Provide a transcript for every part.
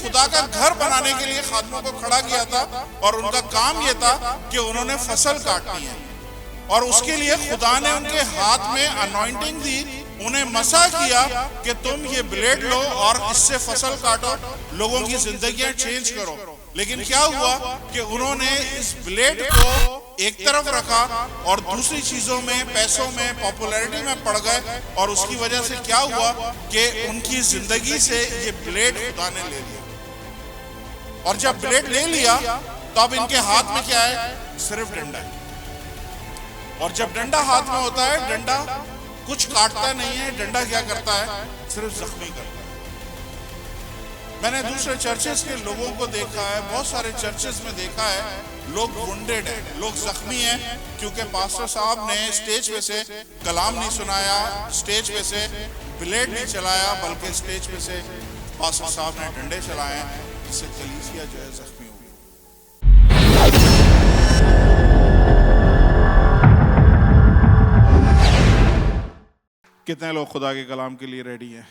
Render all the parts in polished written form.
खुदा का घर बनाने के लिए खादमों को खड़ा किया था और उनका काम यह था कि उन्होंने फसल काटनी है और उसके लिए खुदा ने उनके हाथ में अनॉइंटिंग दी, उन्हें मसा किया कि तुम ये ब्लेड लो और इससे फसल काटो, लोगों की जिंदगियां चेंज करो। लेकिन क्या हुआ कि उन्होंने इस ब्लेड को एक तरफ रखा और दूसरी चीजों में, पैसों में, पॉपुलैरिटी में पड़ गए और उसकी वजह से क्या हुआ कि उनकी जिंदगी से ये ब्लेड खुदा ने ले लिया। और जब ब्लेड ले लिया तो अब इनके हाथ में क्या है? सिर्फ डंडा है। और जब डंडा हाथ में होता है, डंडा कुछ काटता नहीं है, डंडा क्या करता है? सिर्फ जख्मी करता है। मैंने दूसरे चर्चेस के लोगों को देखा है, बहुत सारे चर्चेस में देखा है, लोग वुंडेड हैं, लोग जख्मी हैं, क्योंकि पास्टर साहब ने स्टेज पे से कलाम नहीं सुनाया, स्टेज पे से ब्लेड नहीं चलाया, बल्कि स्टेज पे से पास्टर साहब ने डंडे चलाए हैं, जिससे कलीसिया जो है जख्मी हो गई। कितने लोग खुदा के कलाम के लिए रेडी हैं?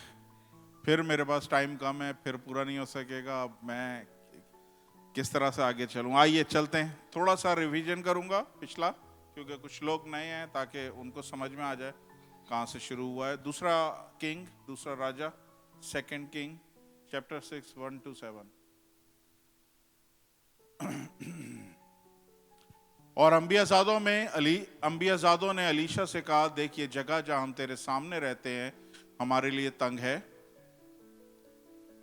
फिर मेरे पास टाइम कम है, फिर पूरा नहीं हो सकेगा, अब मैं किस तरह से आगे चलूँ? आइए चलते हैं। थोड़ा सा रिवीजन करूँगा पिछला, क्योंकि कुछ लोग नए हैं, ताकि उनको समझ में आ जाए कहाँ से शुरू हुआ है। दूसरा राजा, 2 किंग चैप्टर 6 1-7। और अंबियाजादों ने अलीशा से कहा, देख ये जगह जहां हम तेरे सामने रहते हैं हमारे लिए तंग है।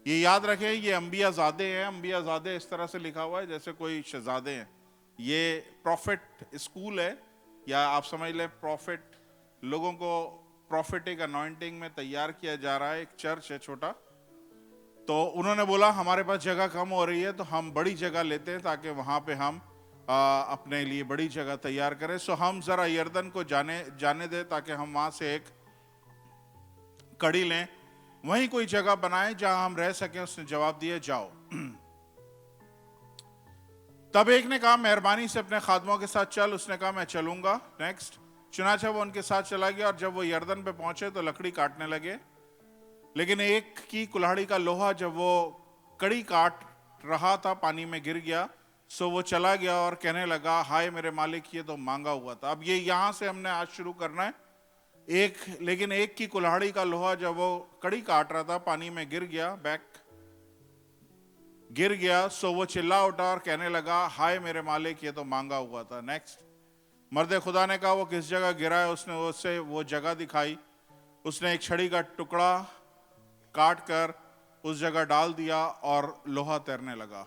ये याद रखें, ये अंबियाजादे हैं। अंबियाजादे इस तरह से लिखा हुआ है जैसे कोई शहजादे हैं। ये प्रॉफिट स्कूल है, या आप समझ लें प्रॉफिट, लोगों को प्रॉफिटिक अनॉइंटिंग में तैयार किया जा रहा है। एक चर्च है छोटा, तो उन्होंने बोला हमारे पास जगह कम हो रही है तो हम बड़ी जगह लेते हैं ताकि वहां पे हम अपने लिए बड़ी जगह तैयार करें। सो हम जरा यर्दन को जाने दें ताकि हम वहां से एक कड़ी लें, वहीं कोई जगह बनाएं जहां हम रह सकें। उसने जवाब दिया, जाओ। तब एक ने कहा, मेहरबानी से अपने खादमों के साथ चल। उसने कहा, मैं चलूंगा। नेक्स्ट, चुनाचा वो उनके साथ चला गया और जब वो यर्दन पे पहुंचे तो लकड़ी काटने लगे। लेकिन एक की कुल्हाड़ी का लोहा जब वो कड़ी काट रहा था पानी में गिर गया। सो वो चला गया और कहने लगा, हाय मेरे मालिक, ये तो मांगा हुआ था। अब ये यहां से हमने आज शुरू करना है। लेकिन एक की कुल्हाड़ी का लोहा जब वो कड़ी काट रहा था पानी में गिर गया, सो वो चिल्ला उठा और कहने लगा, हाय मेरे मालिक, ये तो मांगा हुआ था। नेक्स्ट, मर्दे खुदा ने कहा, वो किस जगह गिरा है? उसने उससे वो जगह दिखाई। उसने एक छड़ी का टुकड़ा काट कर उस जगह डाल दिया और लोहा तैरने लगा।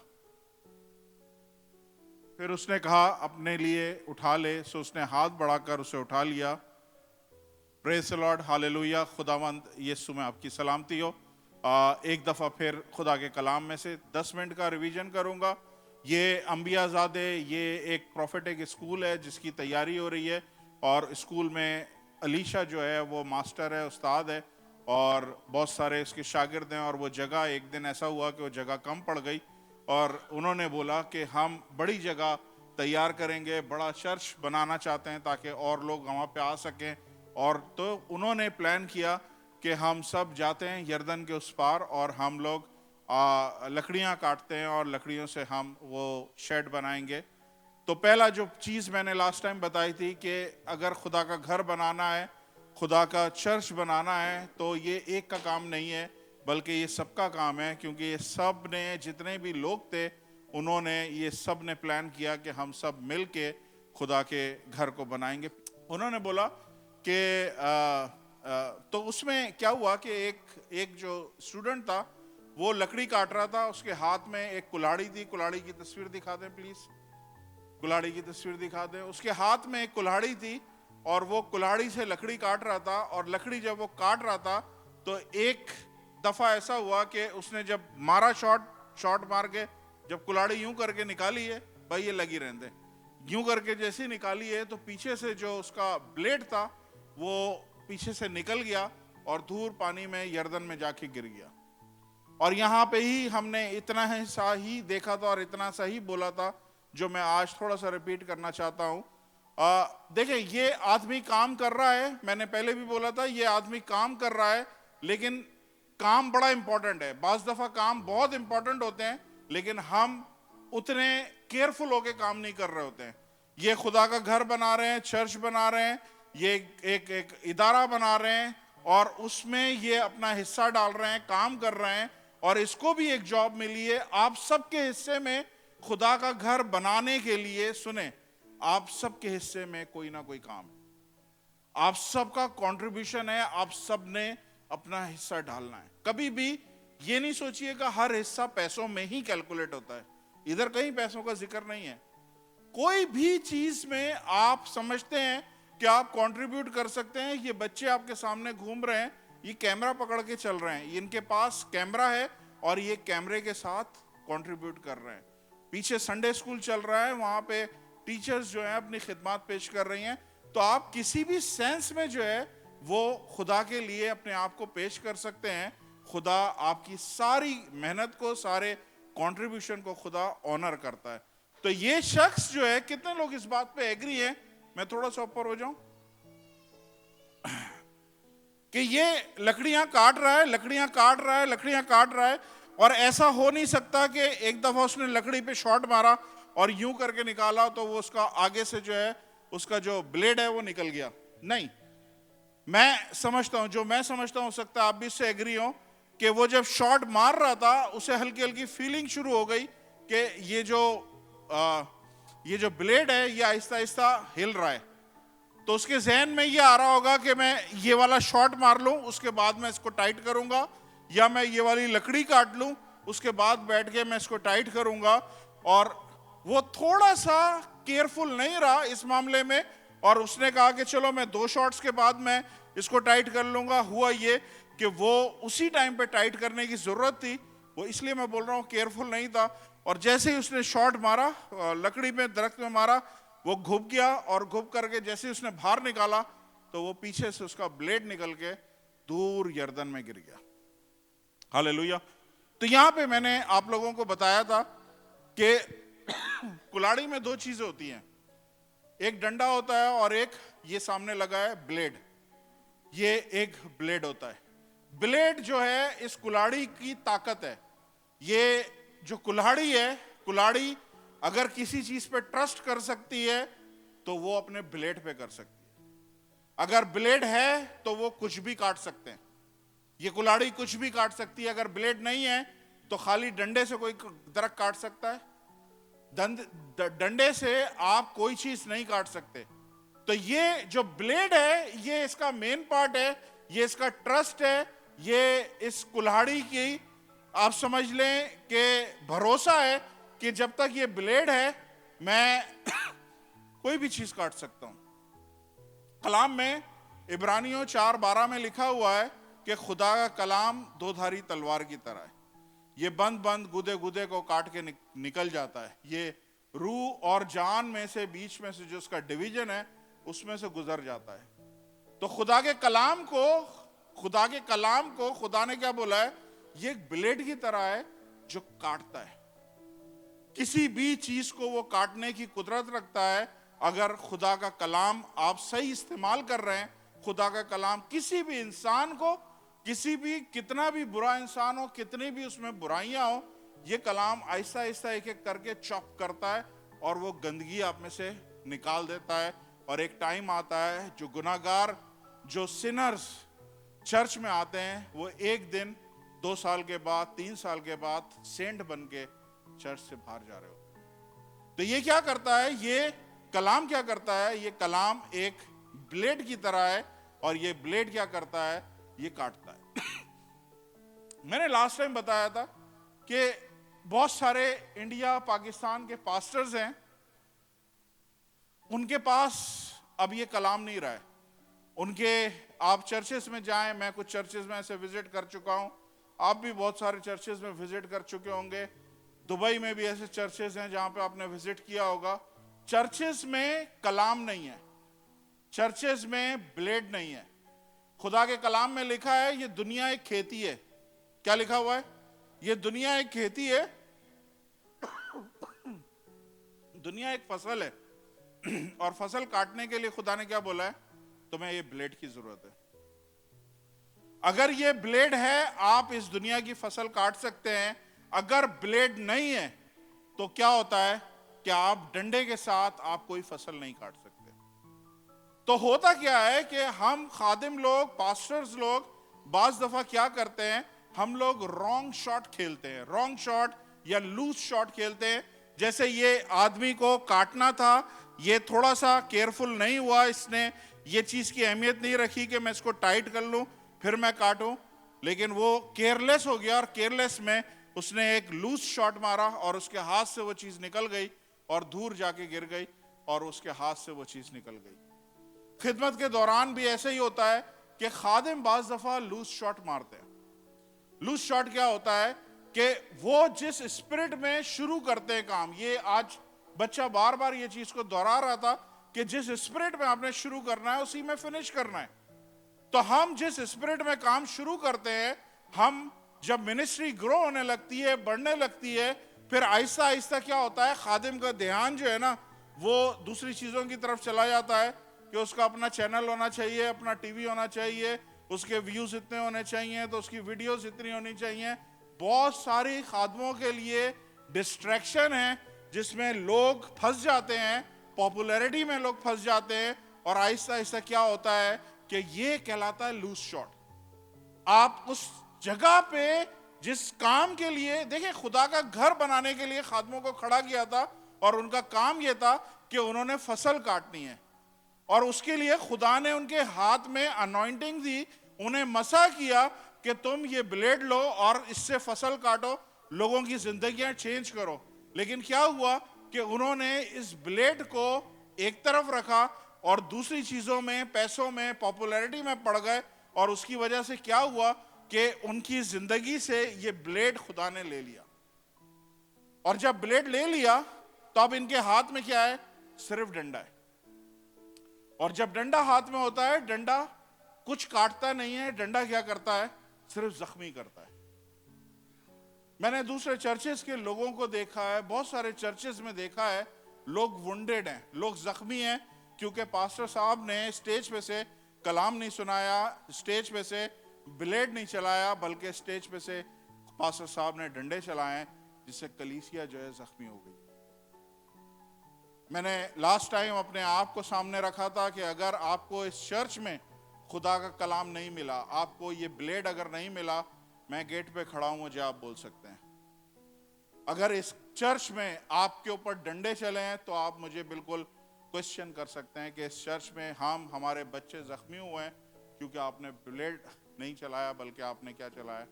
फिर उसने कहा, अपने लिए उठा ले। सो उसने हाथ बढ़ाकर उसे उठा लिया। Praise the Lord, hallelujah. खुदावंद यीशु में आपकी सलामती हो। एक दफ़ा फिर खुदा के कलाम में से 10 मिनट का रिवीजन करूंगा। ये अंबियाजादे, ये एक प्रॉफिटिक स्कूल है जिसकी तैयारी हो रही है, और स्कूल में अलीशा जो है वो मास्टर है, उस्ताद है, और बहुत सारे इसके शागिर्द हैं। और वो जगह, एक दिन ऐसा हुआ कि वो जगह कम पड़ गई और उन्होंने बोला कि हम बड़ी जगह तैयार करेंगे, बड़ा चर्च बनाना चाहते हैं ताकि और लोग वहाँ पे आ सकें। और तो उन्होंने प्लान किया कि हम सब जाते हैं यर्दन के उस पार और हम लोग लकड़ियाँ काटते हैं और लकड़ियों से हम वो शेड बनाएंगे। तो पहला जो चीज़ मैंने लास्ट टाइम बताई थी कि अगर खुदा का घर बनाना है, खुदा का चर्च बनाना है, तो ये एक का काम नहीं है, बल्कि ये सबका काम है। क्योंकि ये सब ने, जितने भी लोग थे, उन्होंने ये सब ने प्लान किया कि हम सब मिल के खुदा के घर को बनाएंगे। उन्होंने बोला कि तो उसमें क्या हुआ कि एक जो स्टूडेंट था वो लकड़ी काट रहा था, उसके हाथ में एक कुल्हाड़ी थी। कुल्हाड़ी की तस्वीर दिखा दें प्लीज, कुल्हाड़ी की तस्वीर दिखा दें। उसके हाथ में एक कुल्हाड़ी थी और वो कुल्हाड़ी से लकड़ी काट रहा था। और लकड़ी जब वो काट रहा था तो एक दफा ऐसा हुआ कि उसने जब मारा, शॉट मार के जब कुल्हाड़ी यूं करके निकाली है, भाई ये लगी रहने दे, यूं करके जैसे निकाली है तो पीछे से जो उसका ब्लेड था वो पीछे से निकल गया और दूर पानी में यर्दन में जाके गिर गया। और यहाँ पे ही हमने इतना सा ही देखा था और इतना सा ही बोला था जो मैं आज थोड़ा सा रिपीट करना चाहता हूँ। देखिए, ये आदमी काम कर रहा है, मैंने पहले भी बोला था, ये आदमी काम कर रहा है, लेकिन काम बड़ा इंपॉर्टेंट है। बाज दफा काम बहुत इंपॉर्टेंट होते हैं, लेकिन हम उतने केयरफुल होके काम नहीं कर रहे होते हैं। ये खुदा का घर बना रहे हैं, चर्च बना रहे हैं, ये एक इदारा बना रहे हैं, और उसमें ये अपना हिस्सा डाल रहे हैं, काम कर रहे हैं, और इसको भी एक जॉब मिली है। आप सबके हिस्से में खुदा का घर बनाने के लिए, सुने, आप सबके हिस्से में कोई ना कोई काम है, आप सबका कंट्रीब्यूशन है, आप सब ने अपना हिस्सा डालना है। कभी भी ये नहीं सोचिएगा हर हिस्सा पैसों में ही कैलकुलेट होता है, इधर कहीं पैसों का जिक्र नहीं है। कोई भी चीज में आप समझते हैं कि आप कंट्रीब्यूट कर सकते हैं। ये बच्चे आपके सामने घूम रहे हैं, ये कैमरा पकड़ के चल रहे हैं, इनके पास कैमरा है और ये कैमरे के साथ कंट्रीब्यूट कर रहे हैं। पीछे संडे स्कूल चल रहा है, वहां पे टीचर्स जो है अपनी खिदमत पेश कर रही हैं। तो आप किसी भी सेंस में जो है वो खुदा के लिए अपने आप को पेश कर सकते हैं। खुदा आपकी सारी मेहनत को, सारे कंट्रीब्यूशन को खुदा ऑनर करता है। तो ये शख्स जो है, कितने लोग इस बात पे एग्री हैं? मैं थोड़ा सा ऊपर हो जाऊं कि ये लकड़ियां काट रहा है, लकड़ियां काट रहा है, लकड़ियां काट रहा है, और ऐसा हो नहीं सकता कि एक दफा उसने लकड़ी पे शॉट मारा और यूं करके निकाला तो वो उसका आगे से जो है उसका जो ब्लेड है वो निकल गया। नहीं, मैं समझता हूं, जो मैं समझता हूं, हो सकता है आप भी इससे एग्री हो, कि वो जब शॉट मार रहा था उसे हल्की हल्की फीलिंग शुरू हो गई कि ये जो ब्लेड है ये आहिस्ता आहिस्ता हिल रहा है। तो उसके जहन में ये आ रहा होगा कि मैं ये वाला शॉट मार लूं, उसके बाद मैं इसको टाइट करूंगा, या मैं ये वाली लकड़ी काट लूं, उसके बाद बैठ के मैं इसको टाइट करूंगा। और वो थोड़ा सा केयरफुल नहीं रहा इस मामले में, और उसने कहा कि चलो मैं 2 शॉट्स के बाद मैं इसको टाइट कर लूंगा। हुआ ये कि वो उसी टाइम पे टाइट करने की जरूरत थी, वो इसलिए मैं बोल रहा हूँ केयरफुल नहीं था। और जैसे ही उसने शॉट मारा, लकड़ी में, दरख्त में मारा, वो घुप गया, और घुप करके जैसे ही उसने बाहर निकाला तो वो पीछे से उसका ब्लेड निकल के दूर यर्दन में गिर गया। हालेलुया। तो यहां पे मैंने आप लोगों को बताया था कि कुल्हाड़ी में 2 चीजें होती हैं, एक डंडा होता है और एक ये सामने लगा है ब्लेड। ये एक ब्लेड होता है। ब्लेड जो है इस कुल्हाड़ी की ताकत है। ये जो कुल्हाड़ी है, कुल्हाड़ी अगर किसी चीज पे ट्रस्ट कर सकती है तो वो अपने ब्लेड पे कर सकती है। अगर ब्लेड है तो वो कुछ भी काट सकते हैं, ये कुल्हाड़ी कुछ भी काट सकती है। अगर ब्लेड नहीं है तो खाली डंडे से कोई दरख्त काट सकता है, डंडे से आप कोई चीज नहीं काट सकते। तो ये जो ब्लेड है ये इसका मेन पार्ट है, ये इसका ट्रस्ट है, ये इस कुल्हाड़ी की आप समझ लें कि भरोसा है कि जब तक ये ब्लेड है मैं कोई भी चीज काट सकता हूं। कलाम में इब्रानियों 4:12 में लिखा हुआ है कि खुदा का कलाम 2-धारी तलवार की तरह है, ये बंद बंद गुदे गुदे को काट के निकल जाता है, ये रूह और जान में से, बीच में से जो उसका डिवीजन है उसमें से गुजर जाता है। तो खुदा के कलाम को खुदा ने क्या बोला है? ये एक ब्लेड की तरह है जो काटता है। किसी भी चीज को वो काटने की कुदरत रखता है। अगर खुदा का कलाम आप सही इस्तेमाल कर रहे हैं, खुदा का कलाम किसी भी इंसान को, किसी भी, कितना भी बुरा इंसान हो, कितनी भी उसमें बुराइयां हो, ये कलाम आहिस्ता आहिस्ता एक एक करके चॉप करता है और वो गंदगी आप में से निकाल देता है। और एक टाइम आता है जो गुनाहगार, जो सिनर्स चर्च में आते हैं, वो एक दिन, 2 साल के बाद, 3 साल के बाद सेंट बन के चर्च से बाहर जा रहे होते हैं। तो ये क्या करता है? ये कलाम क्या करता है? ये कलाम एक ब्लेड की तरह है, और ये ब्लेड क्या करता है? ये काटता है। मैंने लास्ट टाइम बताया था कि बहुत सारे इंडिया, पाकिस्तान के पास्टर्स हैं, उनके पास अब ये कलाम नहीं रहा है। उनके, आप चर्चेस में जाएं, मैं कुछ चर्चेस में ऐसे विजिट कर चुका हूं, आप भी बहुत सारे चर्चेस में विजिट कर चुके होंगे। दुबई में भी ऐसे चर्चेस हैं जहां पे आपने विजिट किया होगा। चर्चेस में कलाम नहीं है, चर्चेस में ब्लेड नहीं है। खुदा के कलाम में लिखा है ये दुनिया एक खेती है। क्या लिखा हुआ है? ये दुनिया एक खेती है, दुनिया एक फसल है, और फसल काटने के लिए खुदा ने क्या बोला है? तुम्हें ये ब्लेड की जरूरत है। अगर ये ब्लेड है, आप इस दुनिया की फसल काट सकते हैं। अगर ब्लेड नहीं है तो क्या होता है कि आप डंडे के साथ आप कोई फसल नहीं काट सकते। तो होता क्या है कि हम खादिम लोग, पास्टर्स लोग बाज दफा क्या करते हैं, हम लोग रॉन्ग शॉट खेलते हैं, रॉन्ग शॉट या लूज शॉट खेलते हैं। जैसे ये आदमी को काटना था, ये थोड़ा सा केयरफुल नहीं हुआ, इसने ये चीज की अहमियत नहीं रखी कि मैं इसको टाइट कर लूं फिर मैं काटूं, लेकिन वो केयरलेस हो गया और केयरलेस में उसने एक लूज शॉट मारा और उसके हाथ से वो चीज निकल गई और दूर जाके गिर गई और उसके हाथ से वो चीज निकल गई। खिदमत के दौरान भी ऐसे ही होता है कि खादिम बाज दफा लूज शॉट मारते हैं। लूज शॉट क्या होता है कि वो जिस स्पिरिट में शुरू करते हैं काम, ये आज बच्चा बार बार ये चीज को दोहरा रहा था कि जिस स्पिरिट में आपने शुरू करना है उसी में फिनिश करना है। तो हम जिस स्पिरिट में काम शुरू करते हैं, हम जब मिनिस्ट्री ग्रो होने लगती है, बढ़ने लगती है, फिर आहिस्ता आहिस्ता क्या होता है, खादिम का ध्यान जो है ना वो दूसरी चीजों की तरफ चला जाता है कि उसका अपना चैनल होना चाहिए, अपना टीवी होना चाहिए, उसके व्यूज इतने होने चाहिए, तो उसकी वीडियोस इतनी होनी चाहिए। बहुत सारी खादमों के लिए डिस्ट्रैक्शन है जिसमें लोग फंस जाते हैं, पॉपुलैरिटी में लोग फंस जाते हैं, और आहिस्ता आहिस्ता क्या होता है कि ये कहलाता है लूज शॉट। आप उस जगह पे जिस काम के लिए, देखिए खुदा का घर बनाने के लिए खादमों को खड़ा किया था और उनका काम यह था कि उन्होंने फसल काटनी है, और उसके लिए खुदा ने उनके हाथ में अनॉइंटिंग दी, उन्हें मसा किया कि तुम ये ब्लेड लो और इससे फसल काटो, लोगों की जिंदगियां चेंज करो। लेकिन क्या हुआ कि उन्होंने इस ब्लेड को एक तरफ रखा और दूसरी चीजों में, पैसों में, पॉपुलैरिटी में पड़ गए, और उसकी वजह से क्या हुआ कि उनकी जिंदगी से ये ब्लेड खुदा ने ले लिया। और जब ब्लेड ले लिया तो अब इनके हाथ में क्या है, सिर्फ डंडा है। और जब डंडा हाथ में होता है, डंडा कुछ काटता नहीं है, डंडा क्या करता है, सिर्फ जख्मी करता है। मैंने दूसरे चर्चेस के लोगों को देखा है, बहुत सारे चर्चेस में देखा है, लोग वुंडेड हैं, लोग जख्मी हैं, क्योंकि पास्टर साहब ने स्टेज पे से कलाम नहीं सुनाया, स्टेज पे से ब्लेड नहीं चलाया, बल्कि स्टेज पे से पास्टर साहब ने डंडे चलाए, जिससे कलीसिया जो है जख्मी हो गई। मैंने लास्ट टाइम अपने आप को सामने रखा था कि अगर आपको इस चर्च में खुदा का कलाम नहीं मिला, आपको ये ब्लेड अगर नहीं मिला, मैं गेट पे खड़ा हूं, मुझे आप बोल सकते हैं। अगर इस चर्च में आपके ऊपर डंडे चले हैं तो आप मुझे बिल्कुल क्वेश्चन कर सकते हैं कि इस चर्च में हमारे बच्चे जख्मी हुए हैं क्योंकि आपने ब्लेड नहीं चलाया, बल्कि आपने क्या चलाया,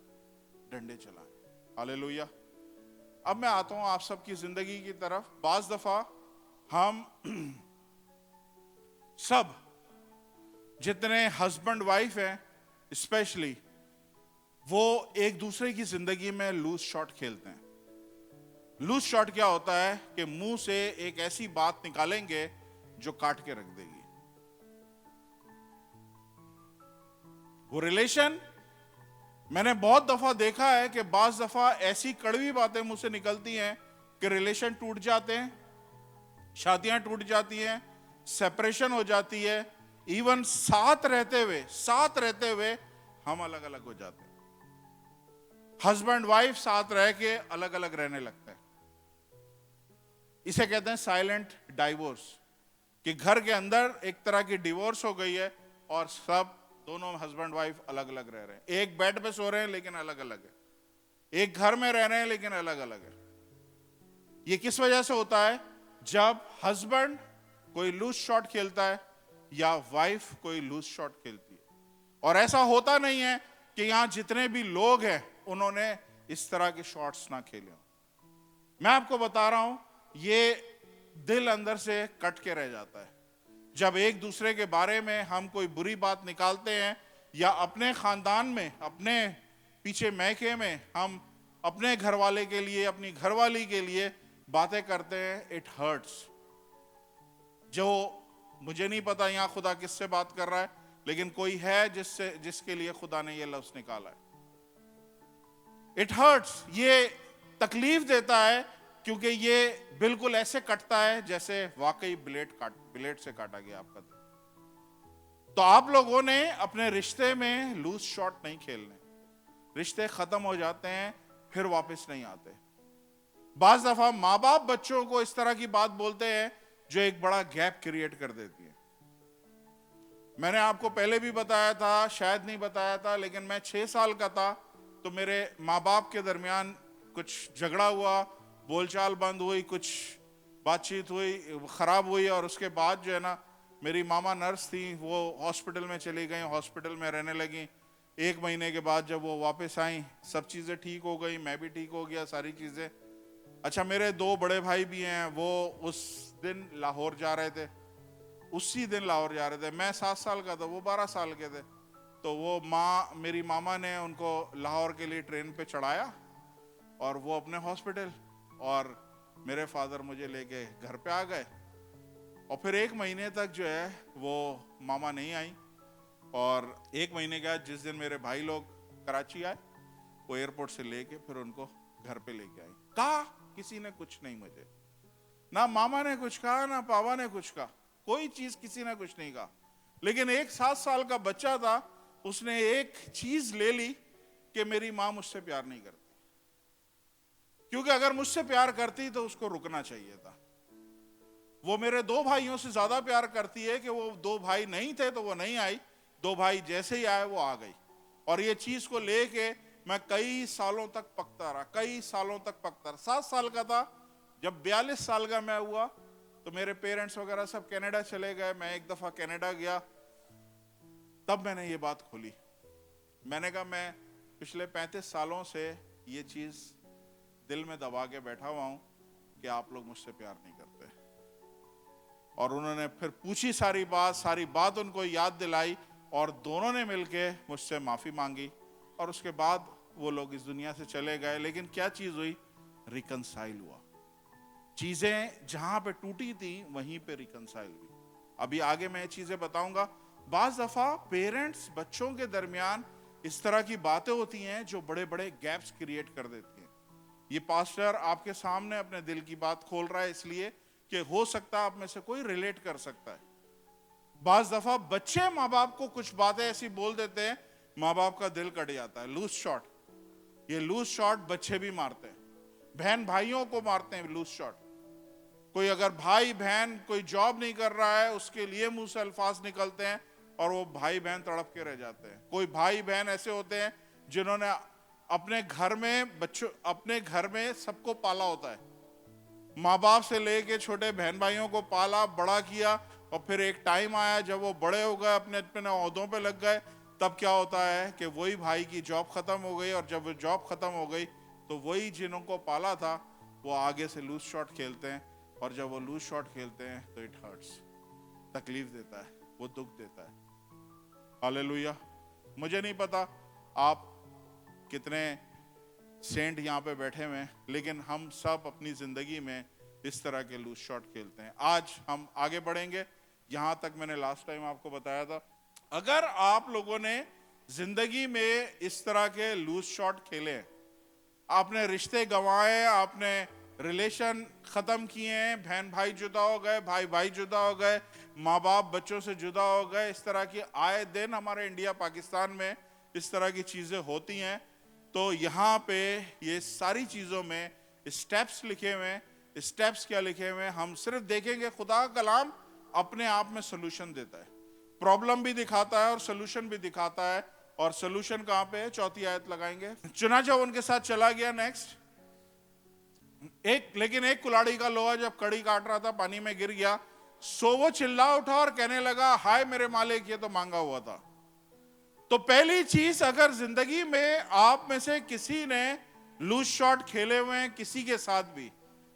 डंडे चलाए। हालेलुया। अब मैं आता हूं आप सबकी जिंदगी की तरफ। बाज दफा हम सब जितने हस्बैंड वाइफ हैं स्पेशली, वो एक दूसरे की जिंदगी में लूज शॉट खेलते हैं। लूज शॉट क्या होता है कि मुंह से एक ऐसी बात निकालेंगे जो काट के रख देगी। वो रिलेशन, मैंने बहुत दफा देखा है कि बाज दफा ऐसी कड़वी बातें मुंह से निकलती हैं कि रिलेशन टूट जाते हैं, शादियां टूट जाती हैं, सेपरेशन हो जाती है, इवन साथ रहते हुए हम अलग अलग हो जाते हैं। हस्बैंड वाइफ साथ रह के अलग अलग रहने लगते हैं। इसे कहते हैं साइलेंट डाइवोर्स, कि घर के अंदर एक तरह की डिवोर्स हो गई है और सब दोनों हस्बैंड वाइफ अलग अलग रह रहे हैं, एक बेड पे सो रहे हैं लेकिन अलग अलग है, एक घर में रह रहे हैं लेकिन अलग अलग है। ये किस वजह से होता है? जब हस्बैंड कोई लूज शॉट खेलता है या वाइफ कोई लूज शॉट खेलती है। और ऐसा होता नहीं है कि यहां जितने भी लोग हैं उन्होंने इस तरह के शॉट्स ना खेले हों। मैं आपको बता रहा हूं, ये दिल अंदर से कट के रह जाता है जब एक दूसरे के बारे में हम कोई बुरी बात निकालते हैं, या अपने खानदान में, अपने पीछे मैके में हम अपने घर वाले के लिए, अपनी घरवाली के लिए बातें करते हैं। It hurts. जो मुझे नहीं पता यहां खुदा किससे बात कर रहा है, लेकिन कोई है जिसके लिए खुदा ने ये लफ्ज निकाला है। इट हर्ट्स, ये तकलीफ देता है, क्योंकि ये बिल्कुल ऐसे कटता है जैसे वाकई ब्लेड से काटा गया आपका दिल। तो आप लोगों ने अपने रिश्ते में लूज शॉट नहीं खेलने। रिश्ते खत्म हो जाते हैं, फिर वापस नहीं आते। बाज दफा माँ बाप बच्चों को इस तरह की बात बोलते हैं जो एक बड़ा गैप क्रिएट कर देती है। मैंने आपको पहले भी बताया था, शायद नहीं बताया था, लेकिन मैं 6 साल का था तो मेरे माँ बाप के दरमियान कुछ झगड़ा हुआ, बोलचाल बंद हुई, कुछ बातचीत हुई, खराब हुई। और उसके बाद जो है ना, मेरी मामा नर्स थी, वो हॉस्पिटल में चली गई, हॉस्पिटल में रहने लगी। 1 महीने के बाद जब वो वापस आई, सब चीज़ें ठीक हो गई, मैं भी ठीक हो गया, सारी चीज़ें। अच्छा, मेरे 2 बड़े भाई भी हैं, वो उस दिन लाहौर जा रहे थे, उसी दिन लाहौर जा रहे थे। मैं 7 साल का था, वो 12 साल के थे। तो वो मेरी मामा ने उनको लाहौर के लिए ट्रेन पे चढ़ाया और वो अपने हॉस्पिटल, और मेरे फादर मुझे लेके घर पे आ गए। और फिर 1 महीने तक जो है वो मामा नहीं आई। और 1 महीने के बाद जिस दिन मेरे भाई लोग कराची आए, वो एयरपोर्ट से लेके फिर उनको घर पे लेके आई। कहा किसी ने कुछ नहीं, मुझे ना मामा ने कुछ कहा ना पापा ने कुछ कहा, कोई चीज किसी ने कुछ नहीं कहा। लेकिन एक 7 साल का बच्चा था, उसने एक चीज ले ली कि मेरी माँ मुझसे प्यार नहीं करती, क्योंकि अगर मुझसे प्यार करती तो उसको रुकना चाहिए था। वो मेरे 2 भाइयों से ज्यादा प्यार करती है कि वो 2 भाई नहीं थे तो वो नहीं आई, 2 भाई जैसे ही आए वो आ गई। और ये चीज को लेके मैं कई सालों तक पकता रहा, कई सालों तक पकता रहा। 7 साल का था, जब 42 साल का मैं हुआ तो मेरे पेरेंट्स वगैरह सब कनाडा चले गए। मैं एक दफा कनाडा गया, तब मैंने ये बात खोली। मैंने कहा मैं पिछले 35 सालों से ये चीज दिल में दबा के बैठा हुआ हूं कि आप लोग मुझसे प्यार नहीं करते। और उन्होंने फिर पूछी सारी बात उनको याद दिलाई, और दोनों ने मिलके मुझसे माफी मांगी। और उसके बाद वो लोग इस दुनिया से चले गए। लेकिन क्या चीज हुई? रिकंसाइल हुआ। चीजें जहां पे टूटी थी वहीं पे रिकंसाइल हुई। अभी आगे मैं ये चीजें बताऊंगा। बाज दफा पेरेंट्स बच्चों के दरमियान इस तरह की बातें होती हैं जो बड़े बड़े गैप्स क्रिएट कर देती हैं। ये पास्टर आपके सामने अपने दिल की बात खोल रहा है, इसलिए कि हो सकता है आप में से कोई रिलेट कर सकता है। बाज दफा बच्चे माँ बाप को कुछ बातें ऐसी बोल देते हैं, माँ बाप का दिल कट जाता है। लूज शॉट, ये लूज शॉट बच्चे भी मारते हैं, बहन भाइयों को मारते हैं लूज शॉट। कोई अगर भाई बहन कोई जॉब नहीं कर रहा है, उसके लिए मुंह से अल्फाज निकलते हैं और वो भाई बहन तड़प के रह जाते हैं। कोई भाई बहन ऐसे होते हैं जिन्होंने अपने घर में सबको पाला होता है, माँ बाप से लेके छोटे बहन भाइयों को पाला बड़ा किया। और फिर एक टाइम आया जब वो बड़े हो गए, अपने अपने ओहदों पे लग गए, तब क्या होता है कि वही भाई की जॉब खत्म हो गई। और जब वो जॉब खत्म हो गई तो वही जिनको पाला था वो आगे से लूज शॉट खेलते हैं। और जब वो लूज शॉट खेलते हैं तो इट हर्ट्स, तकलीफ देता है, वो दुख देता है। हालेलुया। मुझे नहीं पता आप कितने सेंट यहाँ पे बैठे हुए हैं, लेकिन हम सब अपनी जिंदगी में इस तरह के लूज शॉट खेलते हैं। आज हम आगे बढ़ेंगे। यहां तक मैंने लास्ट टाइम आपको बताया था, अगर आप लोगों ने जिंदगी में इस तरह के लूज शॉट खेले, आपने रिश्ते गंवाए, आपने रिलेशन खत्म किए हैं, बहन भाई जुदा हो गए, भाई भाई जुदा हो गए, माँ बाप बच्चों से जुदा हो गए, इस तरह की आए दिन हमारे इंडिया पाकिस्तान में इस तरह की चीजें होती हैं। तो यहाँ पे ये सारी चीजों में स्टेप्स लिखे हुए हैं। स्टेप्स क्या लिखे हुए हैं? हम सिर्फ देखेंगे, खुदा का कलाम अपने आप में सोल्यूशन देता है, प्रॉब्लम भी दिखाता है और सोल्यूशन भी दिखाता है। और सोल्यूशन कहाँ पे है? 4थी आयत लगाएंगे। चुनाचा उनके साथ चला गया। नेक्स्ट, लेकिन एक कुल्हाड़ी का लोहा जब कड़ी काट रहा था पानी में गिर गया, सो वो चिल्ला उठा और कहने लगा, हाय मेरे मालिक, ये तो मांगा हुआ था। तो पहली चीज, अगर जिंदगी में आप में से किसी ने लूज शॉट खेले हुए हैं, किसी के साथ भी,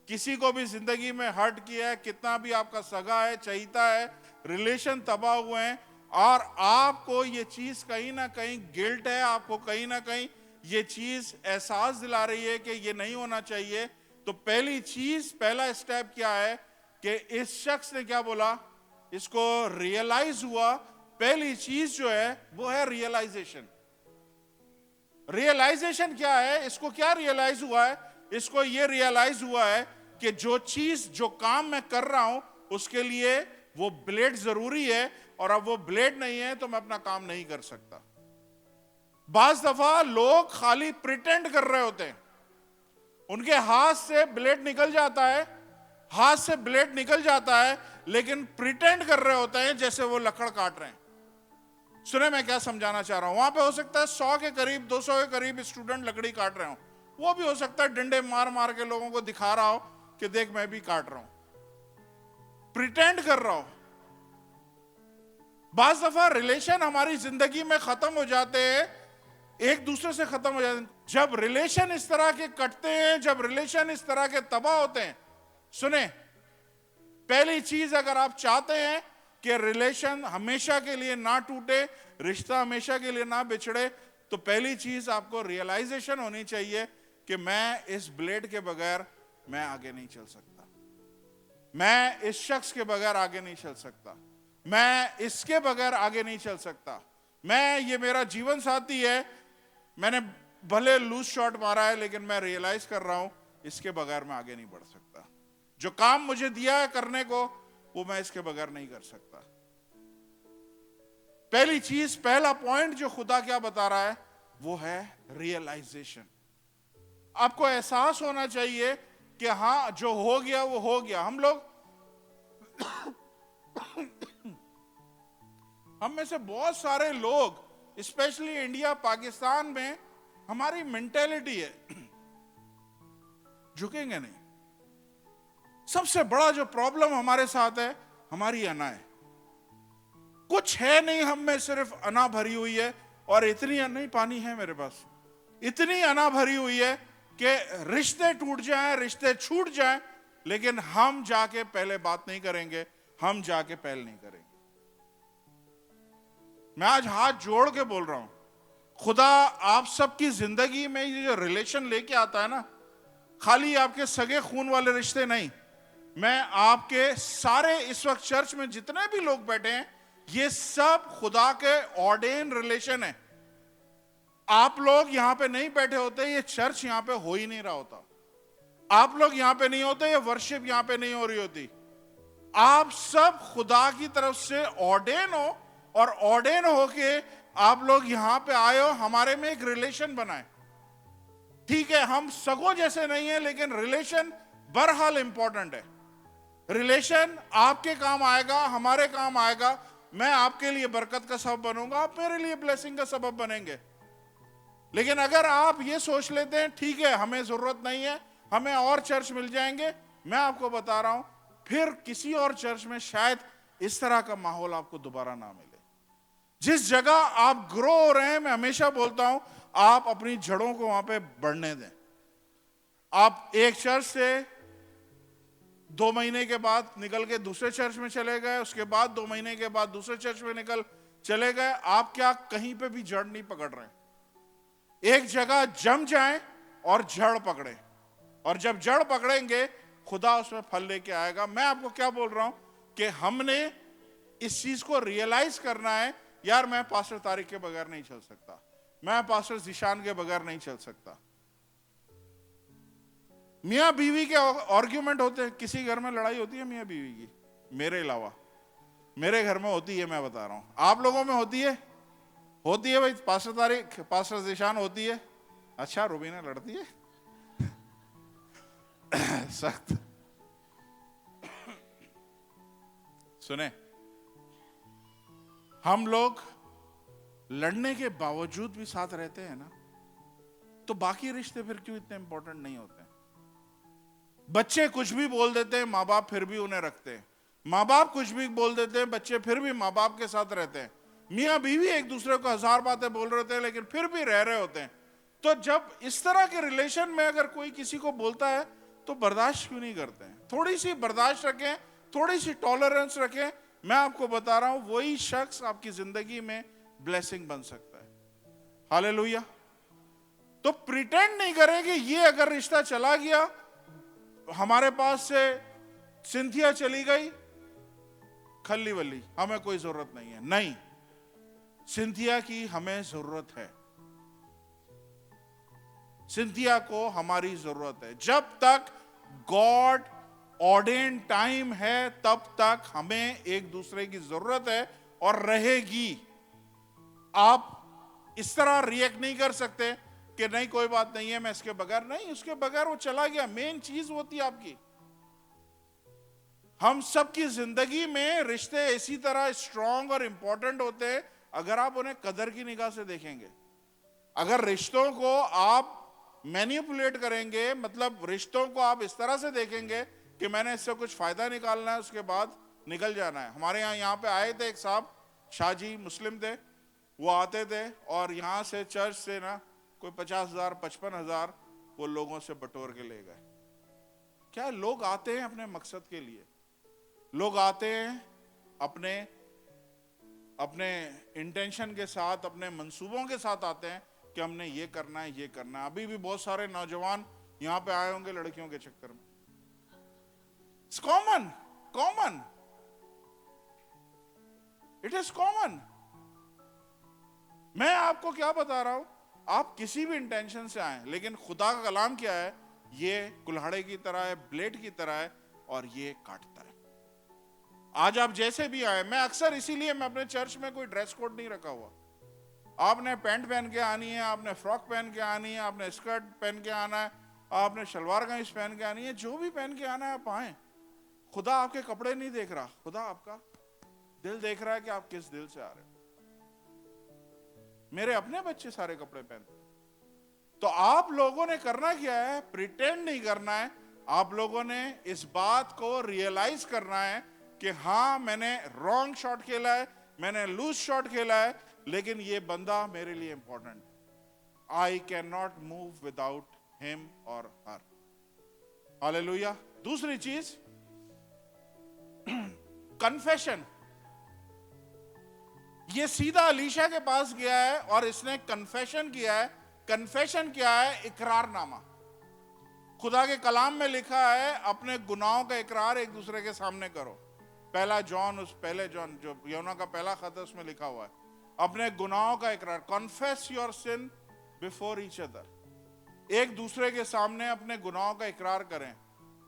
किसी को भी जिंदगी में हर्ट किया है, कितना भी आपका सगा है, चहीता है, रिलेशन तबाह हुए हैं, और आपको ये चीज कहीं ना कहीं गिल्ट है, आपको कहीं ना कहीं ये चीज एहसास दिला रही है कि ये नहीं होना चाहिए, तो पहली चीज, पहला स्टेप क्या है कि इस शख्स ने क्या बोला, इसको रियलाइज हुआ। पहली चीज जो है वो है रियलाइजेशन। रियलाइजेशन क्या है? इसको क्या रियलाइज हुआ है? इसको ये रियलाइज हुआ है कि जो चीज, जो काम मैं कर रहा हूं, उसके लिए वो ब्लेड जरूरी है, और अब वो ब्लेड नहीं है तो मैं अपना काम नहीं कर सकता। बाज दफा लोग खाली प्रिटेंड कर रहे होते हैं, उनके हाथ से ब्लेड निकल जाता है, हाथ से ब्लेड निकल जाता है, लेकिन प्रिटेंड कर रहे होते हैं जैसे वो लकड़ काट रहे हैं। सुने मैं क्या समझाना चाह रहा हूं? वहां पे हो सकता है 100 के करीब, 200 के करीब स्टूडेंट लकड़ी काट रहे हो, वो भी हो सकता है डंडे मार मार के लोगों को दिखा रहा हो कि देख मैं भी काट रहा हूं, प्रिटेंड कर रहा हो। बाज दफा रिलेशन हमारी जिंदगी में खत्म हो जाते हैं, एक दूसरे से खत्म हो जाते हैं जब रिलेशन इस तरह के कटते हैं, जब रिलेशन इस तरह के तबाह होते हैं। सुने, पहली चीज, अगर आप चाहते हैं कि रिलेशन हमेशा के लिए ना टूटे, रिश्ता हमेशा के लिए ना बिछड़े, तो पहली चीज आपको रियलाइजेशन होनी चाहिए कि मैं इस ब्लेड के बगैर मैं आगे नहीं चल सकता, मैं इस शख्स के बगैर आगे नहीं चल सकता, मैं इसके बगैर आगे नहीं चल सकता, मैं, ये मेरा जीवन साथी है, मैंने भले लूज शॉट मारा है लेकिन मैं रियलाइज कर रहा हूं इसके बगैर मैं आगे नहीं बढ़ सकता, जो काम मुझे दिया है करने को वो मैं इसके बगैर नहीं कर सकता। पहली चीज, पहला पॉइंट जो खुदा क्या बता रहा है वो है रियलाइजेशन। आपको एहसास होना चाहिए कि हां, जो हो गया वो हो गया। हम लोग हम में से बहुत सारे लोग, स्पेशली इंडिया पाकिस्तान में, हमारी मेंटेलिटी है झुकेंगे नहीं। सबसे बड़ा जो प्रॉब्लम हमारे साथ है हमारी अना है। कुछ है नहीं हम में, सिर्फ अना भरी हुई है, और इतनी नहीं पानी है मेरे पास, इतनी अना भरी हुई है कि रिश्ते टूट जाएं, रिश्ते छूट जाएं, लेकिन हम जाके पहले बात नहीं करेंगे, हम जाके पहल नहीं करेंगे। मैं आज हाथ जोड़ के बोल रहा हूं, खुदा आप सबकी जिंदगी में ये जो रिलेशन लेके आता है ना, खाली आपके सगे खून वाले रिश्ते नहीं, मैं आपके सारे इस वक्त चर्च में जितने भी लोग बैठे हैं, ये सब खुदा के ऑर्डेन रिलेशन है। आप लोग यहां पे नहीं बैठे होते, ये चर्च यहां पे हो ही नहीं रहा होता। आप लोग यहां पे नहीं होते, ये वर्शिप यहां पे नहीं हो रही होती। आप सब खुदा की तरफ से ऑर्डेन हो, और ऑर्डेन होके आप लोग यहां पे आए हो, हमारे में एक रिलेशन बनाए। ठीक है, हम सगों जैसे नहीं है, लेकिन रिलेशन बहरहाल इंपॉर्टेंट है। रिलेशन आपके काम आएगा, हमारे काम आएगा। मैं आपके लिए बरकत का सबब बनूंगा, आप मेरे लिए ब्लेसिंग का सबब बनेंगे। लेकिन अगर आप ये सोच लेते हैं ठीक है हमें जरूरत नहीं है, हमें और चर्च मिल जाएंगे, मैं आपको बता रहा हूं फिर किसी और चर्च में शायद इस तरह का माहौल आपको दोबारा ना मिले। जिस जगह आप ग्रो हो रहे हैं, मैं हमेशा बोलता हूं आप अपनी जड़ों को वहां पे बढ़ने दें। आप एक चर्च से 2 महीने के बाद निकल के दूसरे चर्च में चले गए, उसके बाद 2 महीने के बाद दूसरे चर्च में निकल चले गए, आप क्या कहीं पे भी जड़ नहीं पकड़ रहे। एक जगह जम जाएं और जड़ पकड़े, और जब जड़ पकड़ेंगे खुदा उसमें फल लेके आएगा। मैं आपको क्या बोल रहा हूं कि हमने इस चीज को रियलाइज करना है, यार मैं पास्टर तारिक के बगैर नहीं चल सकता, मैं पास्टर जिशान के बगैर नहीं चल सकता। मियां बीवी के आर्ग्यूमेंट होते हैं, किसी घर में लड़ाई होती है मियां बीवी की, मेरे अलावा मेरे घर में होती है, मैं बता रहा हूं। आप लोगों में होती है? होती है भाई, पास्टर तारिक, पास्टर जिशान होती है? अच्छा, रूबीना लड़ती है सख्त। सुने, हम लोग लड़ने के बावजूद भी साथ रहते हैं ना, तो बाकी रिश्ते फिर क्यों इतने इंपॉर्टेंट नहीं होते? बच्चे कुछ भी बोल देते हैं, माँ बाप फिर भी उन्हें रखते हैं। माँ बाप कुछ भी बोल देते हैं, बच्चे फिर भी माँ बाप के साथ रहते हैं। मियाँ बीवी एक दूसरे को 1000 बातें बोल रहे होते हैं, लेकिन फिर भी रह रहे होते हैं। तो जब इस तरह के रिलेशन में अगर कोई किसी को बोलता है तो बर्दाश्त क्यों नहीं करते हैं? थोड़ी सी बर्दाश्त रखें, थोड़ी सी टॉलरेंस रखें। मैं आपको बता रहा हूं वही शख्स आपकी जिंदगी में ब्लेसिंग बन सकता है। हालेलुया। तो प्रिटेंड नहीं करें कि ये अगर रिश्ता चला गया, हमारे पास से सिंथिया चली गई, खल्ली वल्ली, हमें कोई जरूरत नहीं है। नहीं, सिंथिया की हमें जरूरत है, सिंथिया को हमारी जरूरत है। जब तक गॉड ऑर्डेन टाइम है, तब तक हमें एक दूसरे की जरूरत है और रहेगी। आप इस तरह रिएक्ट नहीं कर सकते कि नहीं कोई बात नहीं है, मैं इसके बगैर नहीं, उसके बगैर वो चला गया। मेन चीज होती है आपकी। हम सबकी जिंदगी में रिश्ते इसी तरह स्ट्रांग और इंपॉर्टेंट होते हैं अगर आप उन्हें कदर की निगाह से देखेंगे। अगर रिश्तों को आप मैनिपुलेट करेंगे, मतलब रिश्तों को आप इस तरह से देखेंगे कि मैंने इससे कुछ फायदा निकालना है, उसके बाद निकल जाना है। हमारे यहाँ पे आए थे एक साहब, शाहजी मुस्लिम थे, वो आते थे और यहाँ से चर्च से ना कोई 50,000 55,000 वो लोगों से बटोर के ले गए। क्या लोग आते हैं अपने मकसद के लिए, लोग आते हैं अपने अपने इंटेंशन के साथ, अपने मंसूबों के साथ आते हैं कि हमने ये करना है, ये करना है। अभी भी बहुत सारे नौजवान यहां पे आए होंगे लड़कियों के चक्कर में। It's common, common, it is common. मैं आपको क्या बता रहा हूं, आप किसी भी इंटेंशन से आए, लेकिन खुदा का कलाम क्या है, ये कुल्हाड़े की तरह है, ब्लेड की तरह है और ये काटता है। आज आप जैसे भी आए, मैं अक्सर इसीलिए मैं अपने चर्च में कोई ड्रेस कोड नहीं रखा हुआ। आपने पैंट पहन के आनी है, आपने फ्रॉक पहन के आनी है, आपने स्कर्ट पहन के आना है, आपने शलवार कमीज पहन के आनी है, जो भी पहन के आना है आप आए। खुदा आपके कपड़े नहीं देख रहा, खुदा आपका दिल देख रहा है कि आप किस दिल से आ रहे हो। मेरे अपने बच्चे सारे कपड़े पहनते, तो आप लोगों ने करना क्या है, प्रिटेंड नहीं करना है। आप लोगों ने इस बात को रियलाइज करना है कि हाँ मैंने रॉन्ग शॉट खेला है, मैंने लूज शॉट खेला है, लेकिन ये बंदा मेरे लिए इंपॉर्टेंट है। I can not move without him और हर। हालेलुया। दूसरी चीज कन्फेशन। ये सीधा अलीशा के पास गया है और इसने कन्फेशन किया है। कन्फेशन क्या है? इकरारनामा। खुदा के कलाम में लिखा है अपने गुनाहों का इकरार एक दूसरे के सामने करो। पहले जॉन जो योना का पहला खत है उसमें लिखा हुआ है अपने गुनाहों का इकरार। Confess your sin before each other. एक दूसरे के सामने अपने गुनाहों का इकरार करें।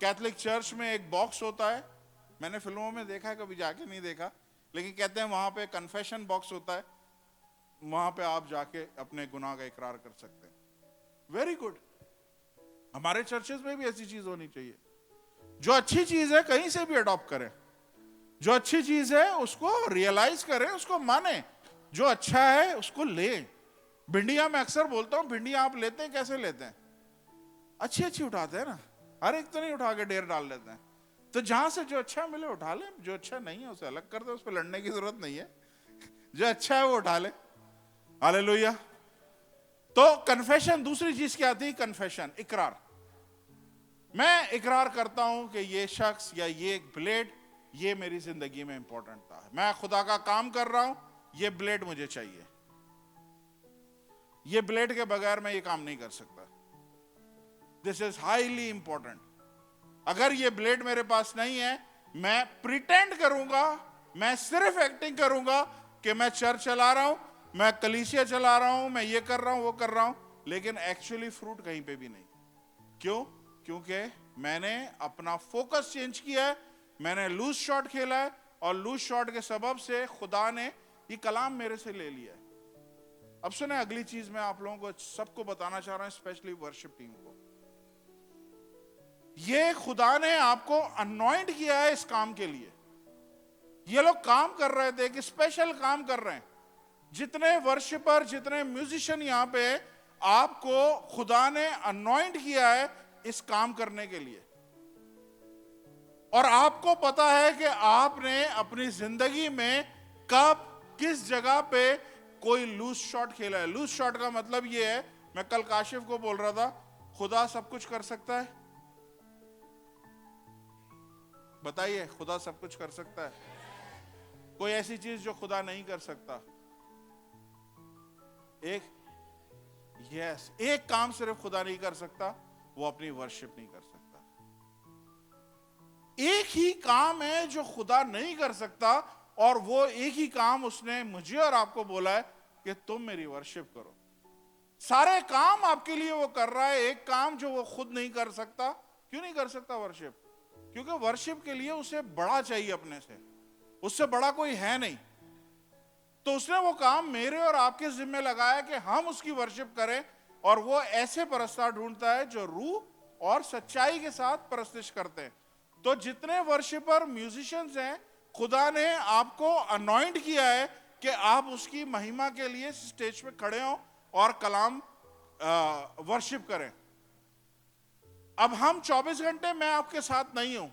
कैथोलिक चर्च में एक बॉक्स होता है, मैंने फिल्मों में देखा है, कभी जाके नहीं देखा, लेकिन कहते हैं वहां पे कन्फेशन बॉक्स होता है, वहां पे आप जाके अपने गुनाह का इकरार कर सकते हैं। Very good. हमारे चर्चेस में भी ऐसी चीज होनी चाहिए। जो अच्छी चीज है कहीं से भी अडॉप्ट करें, जो अच्छी चीज है उसको रियलाइज करें, उसको माने, जो अच्छा है उसको ले। भिंडिया मैं अक्सर बोलता हूं, भिंडिया आप लेते हैं कैसे लेते हैं? अच्छी अच्छी उठाते हैं ना, हर एक तो नहीं उठा के ढेर डाल देते हैं। तो जहां से जो अच्छा मिले उठा ले, जो अच्छा नहीं है उसे अलग कर दे, उस पर लड़ने की जरूरत नहीं है। जो अच्छा है वो उठा ले। हालेलुया। तो कन्फेशन, दूसरी चीज क्या थी? कन्फेशन, इकरार। मैं इकरार करता हूं कि ये शख्स या ये ब्लेड ये मेरी जिंदगी में इंपॉर्टेंट था। मैं खुदा का काम कर रहा हूं, ये ब्लेड मुझे चाहिए, ये ब्लेड के बगैर मैं ये काम नहीं कर सकता। This is highly important. अगर ये ब्लेड मेरे पास नहीं है, मैं प्रिटेंड करूंगा, मैं सिर्फ एक्टिंग करूंगा कि मैं चर्च चला रहा हूं, मैं कलीसिया चला रहा हूं, मैं ये कर रहा हूं, वो कर रहा हूं, लेकिन एक्चुअली फ्रूट कहीं पे भी नहीं। क्यों? क्योंकि मैंने अपना फोकस चेंज किया है, मैंने लूज शॉट खेला है और लूज शॉट के सबब से खुदा ने ये कलाम मेरे से ले लिया है। अब सुने, अगली चीज मैं आप लोगों को सबको बताना चाह रहा हूं, स्पेशली वर्शिप टीम को। ये खुदा ने आपको अनॉइंट किया है इस काम के लिए। ये लोग काम कर रहे थे, कि स्पेशल काम कर रहे हैं। जितने वर्शिपर, जितने म्यूजिशियन यहां पे, आपको खुदा ने अनॉइंट किया है इस काम करने के लिए। और आपको पता है कि आपने अपनी जिंदगी में कब, किस जगह पे कोई लूज शॉट खेला है। लूज शॉट का मतलब ये है, मैं कल काशिफ को बोल रहा था, खुदा सब कुछ कर सकता है। बताइए, खुदा सब कुछ कर सकता है? कोई ऐसी चीज जो खुदा नहीं कर सकता? एक काम सिर्फ खुदा नहीं कर सकता, वो अपनी वर्शिप नहीं कर सकता। एक ही काम है जो खुदा नहीं कर सकता, और वो एक ही काम उसने मुझे और आपको बोला है कि तुम मेरी वर्शिप करो। सारे काम आपके लिए वो कर रहा है, एक काम जो वो खुद नहीं कर सकता। क्यों नहीं कर सकता वर्शिप? क्योंकि वर्शिप के लिए उसे बड़ा चाहिए अपने से, उससे बड़ा कोई है नहीं। तो उसने वो काम मेरे और आपके जिम्मे लगाया कि हम उसकी वर्शिप करें, और वो ऐसे परस्तार ढूंढता है जो रूह और सच्चाई के साथ परस्तिश करते हैं। तो जितने वर्शिपर म्यूजिशियंस हैं, खुदा ने आपको अनॉइंट किया है कि आप उसकी महिमा के लिए स्टेज पे खड़े हो और कलाम वर्शिप करें। अब हम 24 घंटे मैं आपके साथ नहीं हूं।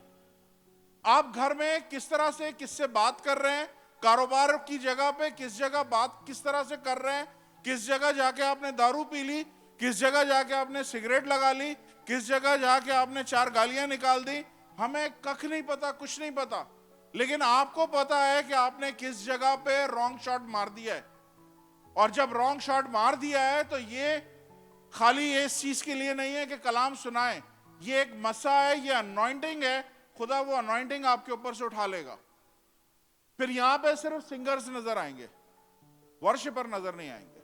आप घर में किस तरह से किससे बात कर रहे हैं, कारोबार की जगह पे किस जगह बात किस तरह से कर रहे हैं, किस जगह जाके आपने दारू पी ली, किस जगह जाके आपने सिगरेट लगा ली, किस जगह जाके आपने 4 गालियां निकाल दी, हमें कख नहीं पता, कुछ नहीं पता। लेकिन आपको पता है कि आपने किस जगह पे रॉन्ग शॉट मार दिया है। और जब रॉन्ग शॉट मार दिया है तो ये खाली इस चीज के लिए नहीं है कि कलाम सुनाए, ये एक मसा है, ये अनॉइंटिंग है। खुदा वो अनॉइंटिंग आपके ऊपर से उठा लेगा। फिर यहां पे सिर्फ सिंगर्स नजर आएंगे, वर्शिपर नजर नहीं आएंगे।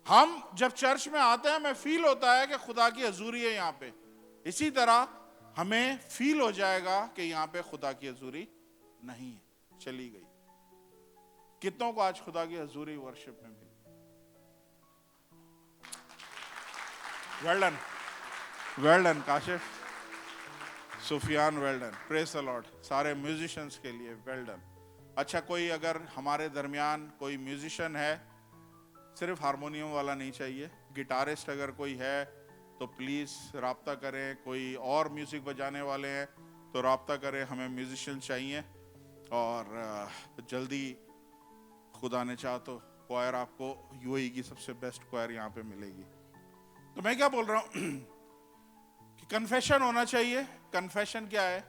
हम जब चर्च में आते हैं, हमें फील होता है कि खुदा की हजूरी है यहां पे। इसी तरह हमें फील हो जाएगा कि यहां पे खुदा की हजूरी नहीं है, चली गई। कितनों को आज खुदा की हजूरी वर्शिप में मिली? Well done, well done Kashif, Sufiyan, well done, praise the Lord. सारे म्यूजिशियंस के लिए वेल डन। अच्छा, कोई अगर हमारे दरमियान कोई म्यूजिशियन है, सिर्फ हारमोनियम वाला नहीं चाहिए, गिटारिस्ट अगर कोई है तो प्लीज राब्ता करें। कोई और म्यूजिक बजाने वाले हैं तो राब्ता करें, हमें म्यूजिशियन चाहिए। और जल्दी खुदा ने चाहा तो क्वायर आपको यूएई की सबसे बेस्ट क्वायर यहाँ पे मिलेगी। तो मैं क्या बोल रहा हूँ कि कन्फेशन होना चाहिए। कन्फेशन क्या है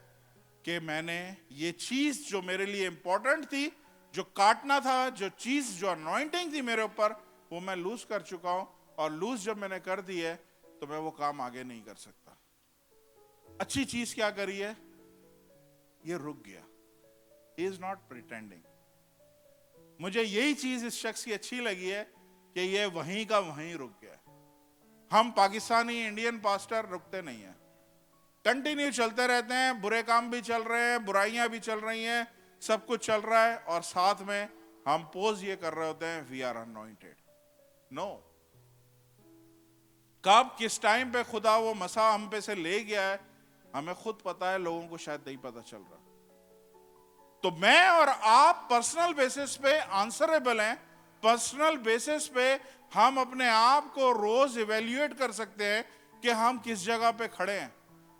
कि मैंने ये चीज जो मेरे लिए इंपॉर्टेंट थी, जो काटना था, जो चीज जो अनॉइंटिंग थी मेरे ऊपर, वो मैं लूज कर चुका हूं। और लूज जब मैंने कर दी है तो मैं वो काम आगे नहीं कर सकता। अच्छी चीज क्या करी है, ये रुक गया। He is not pretending. मुझे यही चीज इस शख्स की अच्छी लगी है कि ये वहीं का वहीं रुक गया। हम पाकिस्तानी इंडियन पास्टर रुकते नहीं है, कंटिन्यू चलते रहते हैं। बुरे काम भी चल रहे हैं, बुराइयां भी चल रही हैं, सब कुछ चल रहा है, और साथ में हम पोज ये कर रहे होते हैं, वी आर अनॉइंटेड। नो, कब किस टाइम पे खुदा वो मसा हम पे से ले गया है हमें खुद पता है, लोगों को शायद नहीं पता चल रहा। तो मैं और आप पर्सनल बेसिस पे आंसरेबल हैं। पर्सनल बेसिस पे हम अपने आप को रोज इवेल्युएट कर सकते हैं कि हम किस जगह पे खड़े हैं।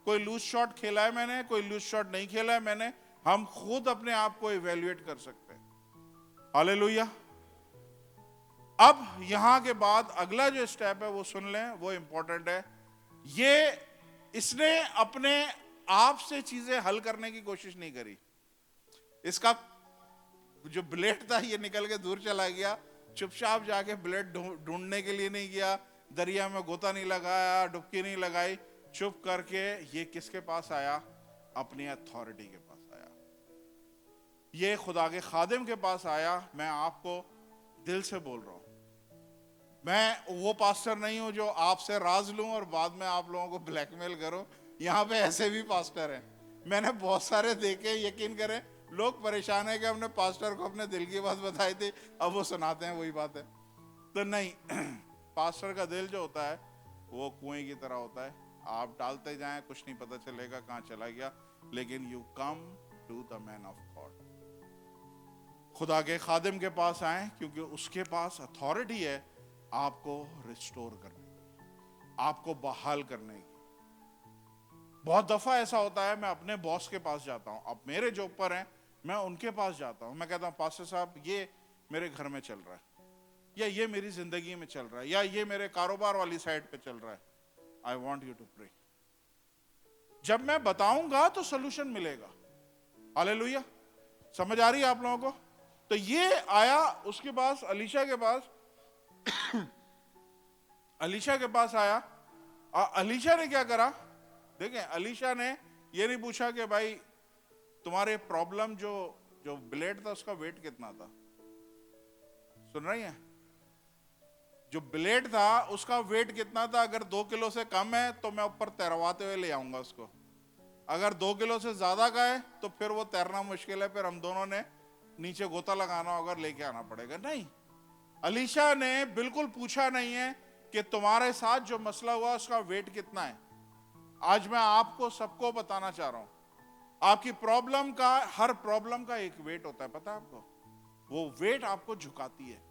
कोई लूज शॉट खेला है मैंने, कोई लूज शॉट नहीं खेला है मैंने, हम खुद अपने आप को इवेल्युएट कर सकते हैं। हालेलुया। अब यहां के बाद अगला जो स्टेप है वो सुन लें, वो इंपॉर्टेंट है। ये इसने अपने आप से चीजें हल करने की कोशिश नहीं करी। इसका जो ब्लेड था ये निकल के दूर चला गया, चुपचाप जाके ब्लेड ढूंढने के लिए नहीं गया, दरिया में गोता नहीं लगाया, डुबकी नहीं लगाई, चुप करके ये किसके पास आया? अपनी अथॉरिटी के पास आया। ये खुदा के खादिम के पास आया। मैं आपको दिल से बोल रहा हूं, मैं वो पास्टर नहीं हूं जो आपसे राज लूं और बाद में आप लोगों को ब्लैकमेल करो। यहां पे ऐसे भी पास्टर हैं, मैंने बहुत सारे देखे। यकीन करें, लोग परेशान है कि हमने पास्टर को अपने दिल की बात बताई थी, अब वो सुनाते हैं वही बात है। तो नहीं, पास्टर का दिल जो होता है वो कुएं की तरह होता है। आप डालते जाएं, कुछ नहीं पता चलेगा कहां चला गया, लेकिन you come to the man of God. खुदा के खादिम के पास आए, क्योंकि उसके पास अथॉरिटी है आपको रिस्टोर करने की, आपको बहाल करने की। बहुत दफा ऐसा होता है, मैं अपने बॉस के पास जाता हूं, अब मेरे जो ऊपर हैं, मैं उनके पास जाता हूं, मैं कहता हूं पास्टर साहब ये मेरे घर में चल रहा है, या ये मेरी जिंदगी में चल रहा है, या ये मेरे कारोबार वाली साइड पे चल रहा है, I want you to pray. जब मैं बताऊंगा तो सोल्यूशन मिलेगा। हालेलुया। समझ आ रही है आप लोगों को? तो ये आया उसके पास, अलीशा के पास, अलीशा के पास आया। अलीशा ने क्या करा? देखें, अलीशा ने ये नहीं पूछा कि भाई तुम्हारे प्रॉब्लम जो ब्लेड था उसका वेट कितना था। सुन रही हैं? जो ब्लेड था उसका वेट कितना था? अगर 2 किलो से कम है तो मैं ऊपर तैरवाते हुए ले आऊंगा उसको। अगर 2 किलो से ज्यादा का है तो फिर वो तैरना मुश्किल है, फिर हम दोनों ने नीचे गोता लगाना होगा, लेके आना पड़ेगा। नहीं, अलीशा ने बिल्कुल पूछा नहीं है कि तुम्हारे साथ जो मसला हुआ उसका वेट कितना है। आज मैं आपको सबको बताना चाह रहा हूं, आपकी प्रॉब्लम का, हर प्रॉब्लम का एक वेट होता है, पता है आपको? वो वेट आपको झुकाती है।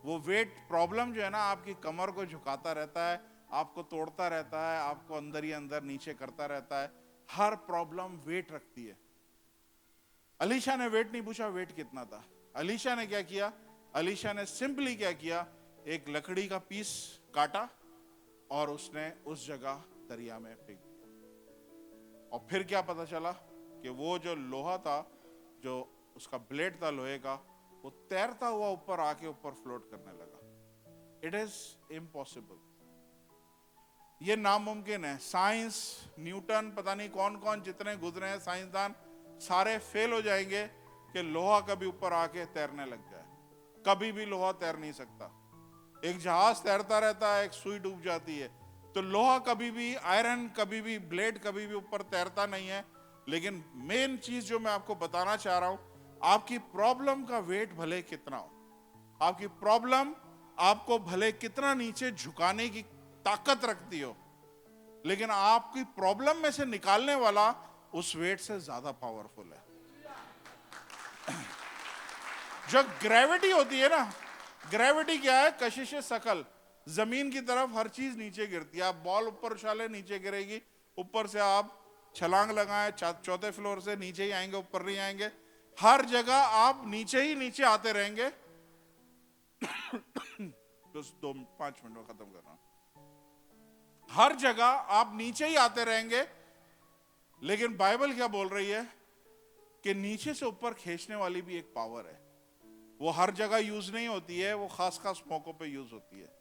वो वेट, प्रॉब्लम जो है ना, आपकी कमर को झुकाता रहता है, आपको तोड़ता रहता है, आपको अंदर ही अंदर नीचे करता रहता है। हर प्रॉब्लम वेट रखती है। अलीशा ने वेट नहीं पूछा, वेट कितना था। अलीशा ने क्या किया? अलीशा ने सिंपली क्या किया? एक लकड़ी का पीस काटा और उसने उस जगह दरिया में फेंक दिया। और फिर क्या पता चला कि वो जो लोहा था, जो उसका ब्लेड था लोहे का, वो तैरता हुआ ऊपर आके ऊपर फ्लोट करने लगा। इट इज इम्पॉसिबल, ये नामुमकिन है। साइंस, न्यूटन, पता नहीं कौन कौन जितने गुजरे हैं साइंसदान, सारे फेल हो जाएंगे कि लोहा कभी ऊपर आके तैरने लग जाए। कभी भी लोहा तैर नहीं सकता। एक जहाज तैरता रहता है, एक सुई डूब जाती है, तो लोहा कभी भी, आयरन कभी भी, ब्लेड कभी भी ऊपर तैरता नहीं है। लेकिन मेन चीज जो मैं आपको बताना चाह रहा हूं, आपकी प्रॉब्लम का वेट भले कितना हो, आपकी प्रॉब्लम आपको भले कितना नीचे झुकाने की ताकत रखती हो, लेकिन आपकी प्रॉब्लम में से निकालने वाला उस वेट से ज्यादा पावरफुल है। जो ग्रेविटी होती है ना, ग्रेविटी क्या है? कशिश सकल, जमीन की तरफ हर चीज नीचे गिरती है। आप बॉल ऊपर उछाले, नीचे गिरेगी। ऊपर से आप छलांग लगाएं, चौथे फ्लोर से नीचे ही आएंगे, ऊपर नहीं आएंगे। हर जगह आप नीचे ही नीचे आते रहेंगे। तो 5 मिनट में खत्म करना। हर जगह आप नीचे ही आते रहेंगे, लेकिन बाइबल क्या बोल रही है कि नीचे से ऊपर खींचने वाली भी एक पावर है। वो हर जगह यूज नहीं होती है, वो खास खास मौकों पे यूज होती है,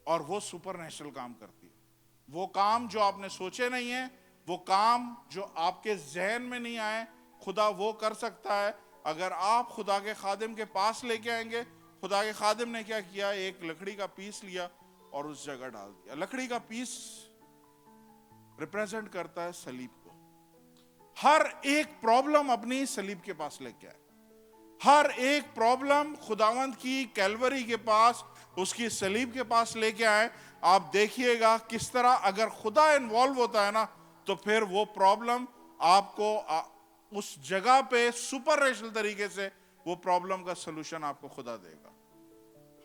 और वो सुपरनेचुरल काम करती है। वो काम जो आपने सोचे नहीं है, वो काम जो आपके जहन में नहीं आए, खुदा वो कर सकता है अगर आप खुदा के खादिम के पास लेके आएंगे। खुदा के खादिम ने क्या किया? एक लकड़ी का पीस लिया और उस जगह डाल दिया। लकड़ी का पीस रिप्रेजेंट करता है सलीब को। हर एक प्रॉब्लम अपनी सलीब के पास लेके आए। हर एक प्रॉब्लम खुदावंत की कैलवरी के पास, उसकी सलीब के पास लेके आए। आप देखिएगा किस तरह अगर खुदा इन्वॉल्व होता है ना, तो फिर वो प्रॉब्लम आपको उस जगह पे सुपरनेचुरल तरीके से वो प्रॉब्लम का सलूशन आपको खुदा देगा।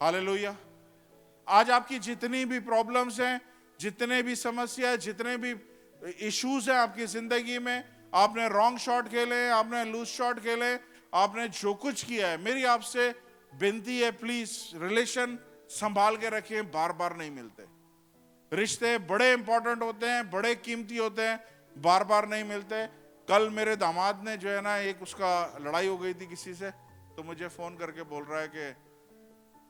हालेलुया। आज आपकी जितनी भी प्रॉब्लम्स हैं, जितने भी समस्या है, जितने भी इश्यूज हैं आपकी जिंदगी में, आपने रॉन्ग शॉट खेले, आपने लूज शॉट खेले, आपने जो कुछ किया है, मेरी आपसे विनती है, प्लीज रिलेशन संभाल के रखिए। बार बार नहीं मिलते रिश्ते, बड़े इंपॉर्टेंट होते हैं, बड़े कीमती होते हैं, बार बार नहीं मिलते। कल मेरे दामाद ने जो है ना, एक उसका लड़ाई हो गई थी किसी से, तो मुझे फोन करके बोल रहा है कि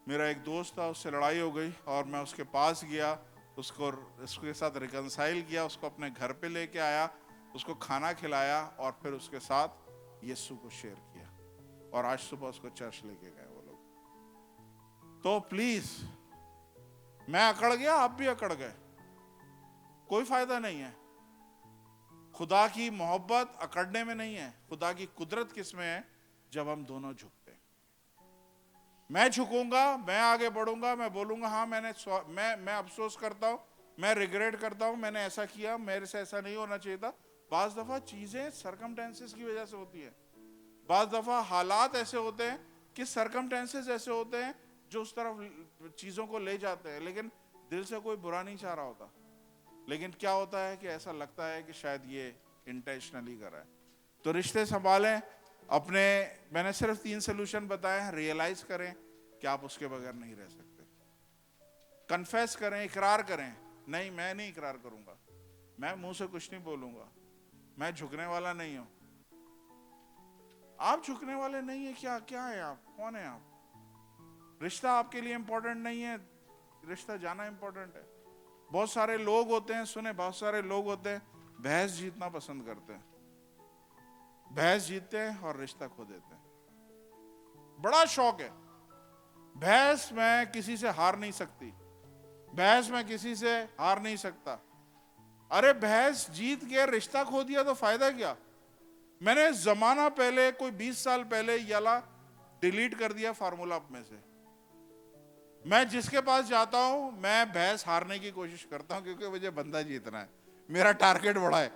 मेरा एक दोस्त था, उससे लड़ाई हो गई और मैं उसके पास गया, उसके साथ रिकंसाइल किया, उसको अपने घर पे लेके आया, उसको खाना खिलाया और फिर उसके साथ यीशु को शेयर किया, और आज सुबह उसको चर्च लेके गए वो लोग। तो प्लीज, मैं अकड़ गया, आप भी अकड़ गए, कोई फायदा नहीं है। खुदा की मोहब्बत अकड़ने में नहीं है, खुदा की कुदरत किस में है? जब हम दोनों झुकते हैं। मैं झुकूंगा, मैं आगे बढ़ूंगा, मैं बोलूंगा हाँ मैं अफसोस करता हूं, मैं रिग्रेट करता हूं, मैंने ऐसा किया, मेरे से ऐसा नहीं होना चाहिए था। बाज दफा चीजें सरकमटेंसेस की वजह से होती है, बाज दफा हालात ऐसे होते हैं कि सरकमटेंसेस ऐसे होते हैं जो उस तरफ चीजों को ले जाते हैं, लेकिन दिल से कोई बुरा नहीं चाह रहा होता। लेकिन क्या होता है कि ऐसा लगता है कि शायद ये इंटेंशनली कर रहा है। तो रिश्ते संभालें अपने। मैंने सिर्फ 3 सोल्यूशन बताए हैं। रियलाइज करें कि आप उसके बगैर नहीं रह सकते। कन्फेस करें, इकरार करें, नहीं मैं नहीं इकरार करूंगा, मैं मुंह से कुछ नहीं बोलूंगा, मैं झुकने वाला नहीं हूं। आप झुकने वाले नहीं है क्या? क्या है आप? कौन है आप? रिश्ता आपके लिए इंपॉर्टेंट नहीं है, रिश्ता जाना इंपॉर्टेंट है। बहुत सारे लोग होते हैं, सुने, बहुत सारे लोग होते हैं बहस जीतना पसंद करते हैं, बहस जीतते हैं और रिश्ता खो देते हैं। बड़ा शौक है, भैंस मैं किसी से हार नहीं सकती, भैंस मैं किसी से हार नहीं सकता। अरे भैंस जीत के रिश्ता खो दिया तो फायदा क्या? मैंने जमाना पहले कोई 20 साल पहले याला डिलीट कर दिया फार्मूला में से। मैं जिसके पास जाता हूं मैं भैंस हारने की कोशिश करता हूं, क्योंकि मुझे बंदा जीतना है, मेरा टारगेट बड़ा है।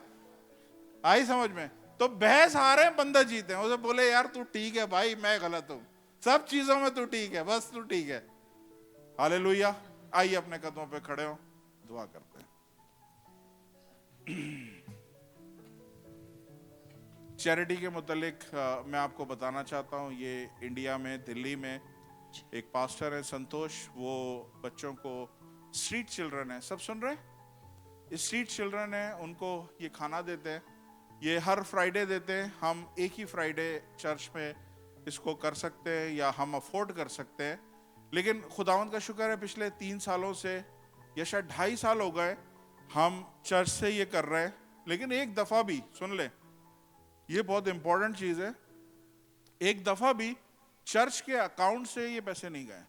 आई समझ में? तो भैंस हारे बंदा जीते हैं। उसे बोले यार तू ठीक है भाई, मैं गलत हूं, सब चीजों में तू ठीक है, बस तू ठीक है। हालेलुया। आइए अपने कदमों पे खड़े हो, दुआ करते हैं। चैरिटी के मुतालिक मैं आपको बताना चाहता हूँ, ये इंडिया में दिल्ली में एक पास्टर है संतोष, वो बच्चों को स्ट्रीट चिल्ड्रन है, सब सुन रहे हैं? स्ट्रीट चिल्ड्रन है, उनको ये खाना देते हैं, ये हर फ्राइडे देते हैं। हम एक ही फ्राइडे चर्च में इसको कर सकते हैं या हम अफोर्ड कर सकते हैं, लेकिन खुदावंद का शुक्र है पिछले 3 सालों से या शायद 2.5 साल हो गए हम चर्च से ये कर रहे हैं। लेकिन एक दफा भी, सुन ले, ये बहुत इंपॉर्टेंट चीज है, एक दफा भी चर्च के अकाउंट से ये पैसे नहीं गए।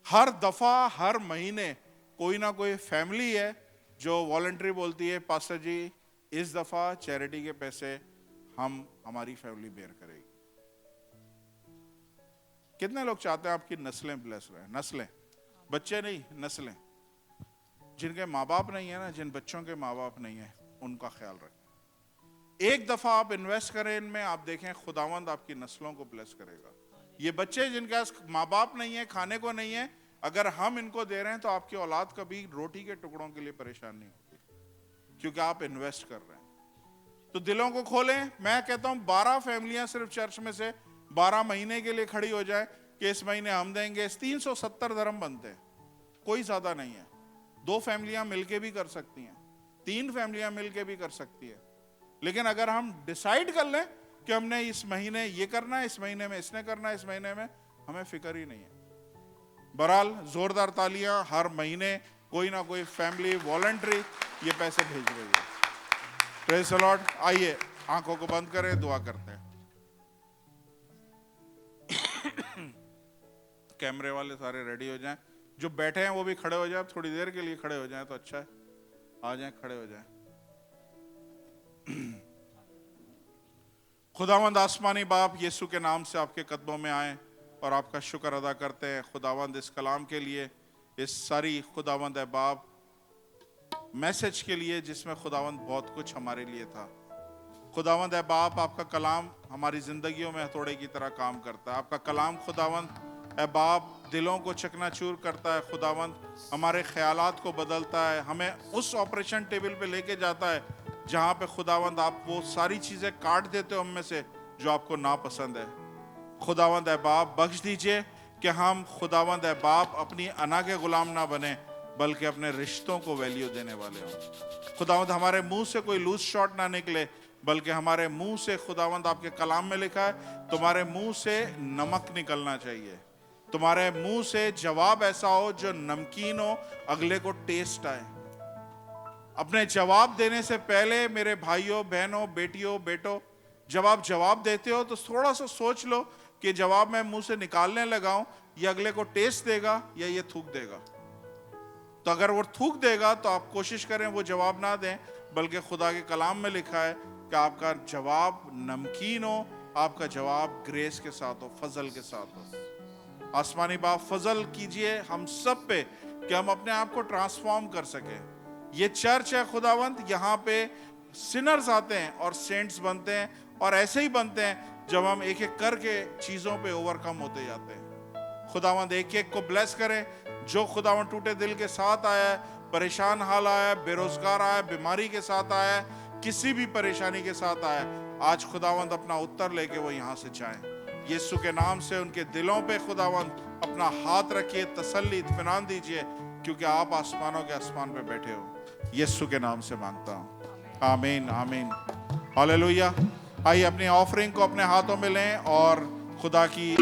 हर दफा हर महीने कोई ना कोई फैमिली है जो वॉलंटरी बोलती है पास्टर जी इस दफा चैरिटी के पैसे हमारी फैमिली बेयर करेगी। कितने लोग चाहते हैं आपकी नस्लें ब्लेस रहे? नस्लें, बच्चे नहीं, नस्लें। जिनके माँ बाप नहीं है ना, जिन बच्चों के माँ बाप नहीं है, उनका ख्याल रखें। एक दफा आप इन्वेस्ट करें इनमें, आप देखें खुदावंद आपकी नस्लों को ब्लेस करेगा। ये बच्चे जिनके पास माँ बाप नहीं है, खाने को नहीं है, अगर हम इनको दे रहे हैं तो आपकी औलाद कभी रोटी के टुकड़ों के लिए परेशान नहीं होगी, क्योंकि आप इन्वेस्ट कर रहे हैं। तो दिलों को खोलें। मैं कहता हूं 12 फैमिलियां सिर्फ चर्च में से 12 महीने के लिए खड़ी हो जाए कि इस महीने हम देंगे। 370 धर्म बनते हैं, कोई ज्यादा नहीं है। 2 फैमिलियां मिलके भी कर सकती हैं, 3 फैमिलियां मिलके भी कर सकती है। लेकिन अगर हम डिसाइड कर लें कि हमने इस महीने ये करना है, इस महीने में इसने करना है, इस महीने में, हमें फिक्र ही नहीं है। बहरहाल जोरदार तालियां, हर महीने कोई ना कोई फैमिली वॉलंटरी ये पैसे भेज रही है। Praise the Lord. आइए आंखों को बंद करें, दुआ करते हैं। कैमरे वाले सारे रेडी हो जाएं, जो बैठे हैं वो भी खड़े हो जाएं, थोड़ी देर के लिए खड़े हो जाएं तो अच्छा है। आ जाएं, खड़े हो जाएं। खुदावंद आसमानी बाप, यीशु के नाम से आपके कदमों में आए और आपका शुक्र अदा करते हैं खुदावंद इस कलाम के लिए, इस सारी खुदावंद है बाप मैसेज के लिए, जिसमें खुदावंद बहुत कुछ हमारे लिए था। खुदावंद है बाप, आपका कलाम हमारी जिंदगियों में हथौड़े की तरह काम करता है। आपका कलाम खुदावंद है बाप दिलों को चकनाचूर करता है। खुदावंद हमारे ख्यालात को बदलता है, हमें उस ऑपरेशन टेबल पे लेके जाता है जहाँ पे खुदावंद आप वो सारी चीज़ें काट देते हो हम में से जो आपको नापसंद है। खुदावंद है बाप, बख्श दीजिए कि हम खुदावंद है बाप अपनी अना के गुलाम ना बने, बल्कि अपने रिश्तों को वैल्यू देने वाले हों। खुदावंद हमारे मुंह से कोई लूज शॉट ना निकले, बल्कि हमारे मुंह से, खुदावंद आपके कलाम में लिखा है, तुम्हारे मुंह से नमक निकलना चाहिए, तुम्हारे मुंह से जवाब ऐसा हो जो नमकीन हो, अगले को टेस्ट आए। अपने जवाब देने से पहले मेरे भाइयों बहनों बेटियों बेटों, जब आप जवाब देते हो तो थोड़ा सा सोच लो कि जवाब मैं मुंह से निकालने लगाऊं ये अगले को टेस्ट देगा या ये थूक देगा। तो अगर वो थूक देगा तो आप कोशिश करें वो जवाब ना दें, बल्कि खुदा के कलाम में लिखा है कि आपका जवाब नमकीन हो, आपका जवाब ग्रेस के साथ हो, फजल के साथ हो। आसमानी बाप फजल कीजिए हम सब पे कि हम अपने आप को ट्रांसफॉर्म कर सके। ये चर्च है खुदावंत, यहाँ पे सिनर्स आते हैं और सेंट्स बनते हैं, और ऐसे ही बनते हैं जब हम एक एक करके चीजों पे ओवरकम होते जाते हैं। खुदावंत एक एक को ब्लेस करें। जो खुदावंत टूटे दिल के साथ आया है, परेशान हाल आया है, बेरोजगार आया है, बीमारी के साथ आया है, किसी भी परेशानी के साथ आया है, आज खुदावंत अपना उत्तर लेके वो यहाँ से जाए। यीशु के नाम से उनके दिलों पे खुदावंत अपना हाथ रखिए, तसल्ली इत्मीनान दीजिए, क्योंकि आप आसमानों के आसमान पे बैठे हो। यीशु के नाम से मांगता हूँ, आमीन आमीन, हालेलुया। आइए अपनी ऑफरिंग को अपने हाथों में लें और खुदा की